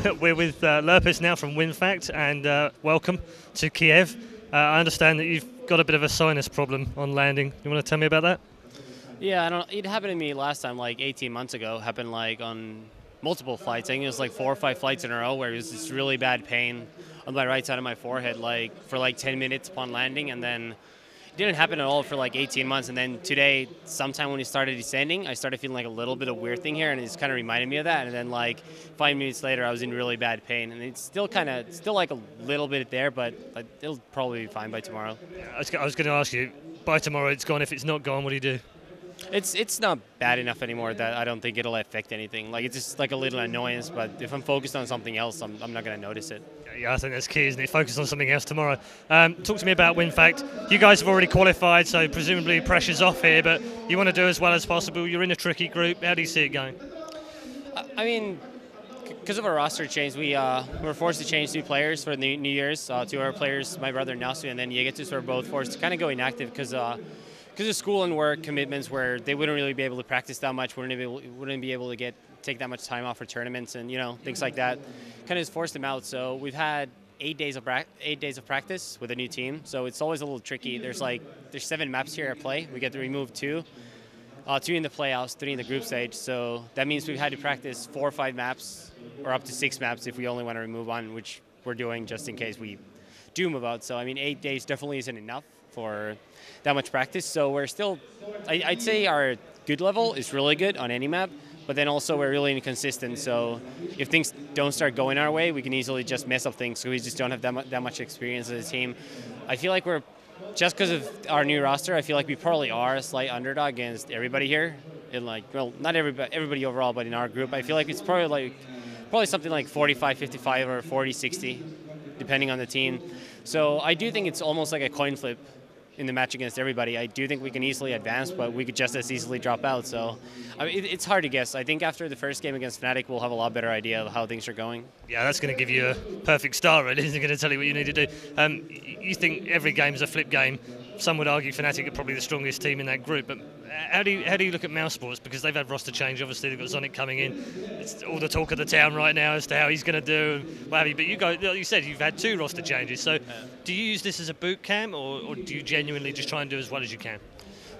We're with Lurppis now from WinFakt, and welcome to Kiev. I understand that you've got a bit of a sinus problem on landing. You want to tell me about that? Yeah, I don't. It happened to me last time, like 18 months ago. Happened like on multiple flights. I think it was like 4 or 5 flights in a row where it was this really bad pain on my right side of my forehead, like for like 10 minutes upon landing, and then it didn't happen at all for like 18 months. And then today, sometime when we started descending, I started feeling like a little bit of weird thing here, and it just kind of reminded me of that. And then like 5 minutes later, I was in really bad pain, and it's still like a little bit there, but it'll probably be fine by tomorrow. I was going to ask you, by tomorrow it's gone. If it's not gone, what do you do? It's not bad enough anymore that I don't think it'll affect anything. Like, it's just like a little annoyance, but if I'm focused on something else, I'm not going to notice it. Yeah, I think that's key, isn't it? Focus on something else tomorrow. Talk to me about WinFakt. You guys have already qualified, so presumably pressure's off here, but you want to do as well as possible. You're in a tricky group. How do you see it going? I mean, because of our roster change, we were forced to change 2 players for the New Year's. 2 of our players, my brother and Nasu, and then Yegetus were both forced to kind of go inactive because of school and work commitments, where they wouldn't really be able to practice that much, wouldn't be able to take that much time off for tournaments and things like that. Kind of just forced them out. So we've had 8 days of practice with a new team. So it's always a little tricky. There's 7 maps here at play. We get to remove 2. 2 in the playoffs, 3 in the group stage. So that means we've had to practice 4 or 5 maps, or up to 6 maps if we only want to remove 1, which we're doing just in case we do move out. So I mean, 8 days definitely isn't enough for that much practice. So we're still, I'd say our good level is really good on any map, but then also we're really inconsistent. So if things don't start going our way, we can easily just mess up things. So we just don't have that much experience as a team. I feel like we're, just because of our new roster, I feel like we probably are a slight underdog against everybody here. In not everybody overall, but in our group, I feel like it's probably something like 45-55 or 40-60, depending on the team. So I do think it's almost like a coin flip in the match against everybody. I do think we can easily advance, but we could just as easily drop out. So I mean, it's hard to guess. I think after the first game against Fnatic, we'll have a lot better idea of how things are going. Yeah, that's going to give you a perfect start, really. Isn't it going to tell you what you need to do? You think every game is a flip game. Some would argue Fnatic are probably the strongest team in that group, but how do you look at mousesports? Because they've had roster change. Obviously, they've got Zonic coming in. It's all the talk of the town right now as to how he's going to do and what have you. But like you said, you've had 2 roster changes. So do you use this as a boot camp, or do you genuinely just try and do as well as you can?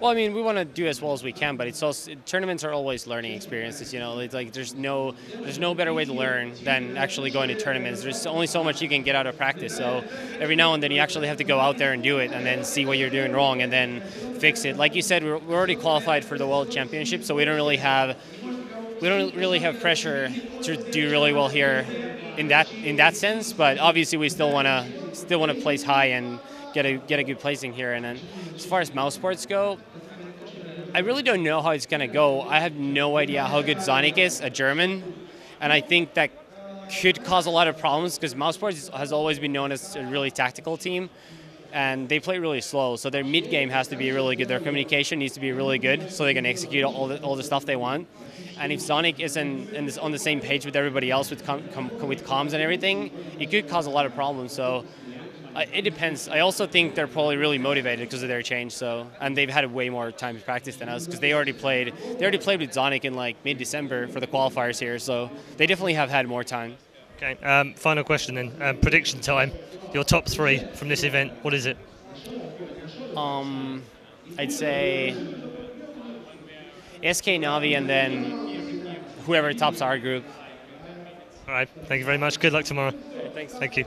Well, I mean, we want to do as well as we can, but it's also, tournaments are always learning experiences. It's like there's no better way to learn than actually going to tournaments. There's only so much you can get out of practice. So every now and then you actually have to go out there and do it, and then see what you're doing wrong, and then fix it. Like you said, we're already qualified for the World Championship, so we don't really have pressure to do really well here in that sense. But obviously, we still want to place high and get a good placing here. And then as far as mousesports go, I really don't know how it's going to go. I have no idea how good Zonic is, a German, and I think that could cause a lot of problems because mousesports has always been known as a really tactical team, and they play really slow, so their mid game has to be really good. Their communication needs to be really good so they can execute all the stuff they want. And if Zonic isn't on the same page with everybody else with comms and everything, it could cause a lot of problems. So it depends. I also think they're probably really motivated because of their change. And they've had way more time to practice than us because they already played with Zonic in like mid-December for the qualifiers here. So they definitely have had more time. Okay. Final question then. Prediction time. Your top 3 from this event. What is it? I'd say SK Navi and then whoever tops our group. All right. Thank you very much. Good luck tomorrow. Thanks. Thank you.